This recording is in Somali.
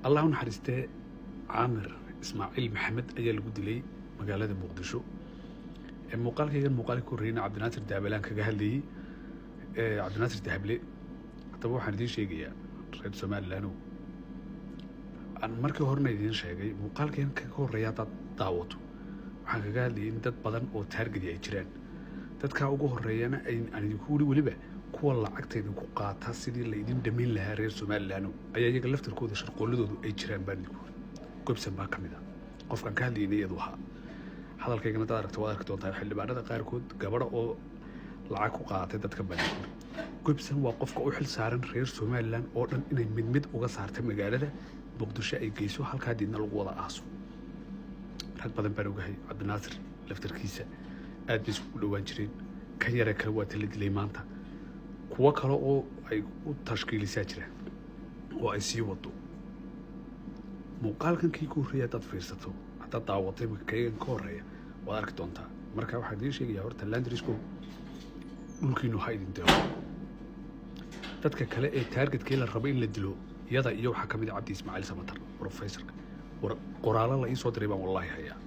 الله نحرسته عامر إسماعيل محمد أجل قدلي مقالة مقدشو المقال كان مقال كورينا عبد الناصر دهبلان كجهلي عبد الناصر دهبلي طبعا حندي شيء يا رئيس سمال لانو أنا مركي هورنا يدين شيء مقال كان كوريا تداوتو waxaan kaga hadlayay in dad badan oo taargadi ay jiraan dadka ugu horeeyana aan idinku wali waliba kuwa lacagteeda ku qaata sidii la idin dhameyn lahaa reer Soomaaliland ayaa iyaga laftirkooda sharqooladoodu ay jiraan baan idinku goobsan baa kamid ah qofkan ka hadlayay iyadu waxa hadalkaygana dad aragto waa arki doontaa xildhibaanada qaarkood gabadha oo lacag ku qaatay dadka badan goobsan waa qofka u xil saaran reer Soomaaliland oo dhan inay mid uga saartay magaalada Muqdisho ay geyso halka diidna lagu wada aaso rag badan baan ogahay Cabdi Naasir laftarkiisa aad bay isku dhawaan jireen kan yara kale waa tala dilay maanta kuwa kale oo ay u tashkiilisaa jiraan oo ay sii wado muuqaalkan kii ku horeeya dad fiirsato hadda daawatay markaygan ka horeeya waad arki doontaa marka waxaan idiin sheegayaa horta landrisku dhulkiinu ha idin deeqo dadka kale ee targetkii la rabo in la dilo iyada iyo waxa kamid ah Cabdi Ismaaciil Samatar professorka qoraalo la ii soo diray baan wallahi hayaa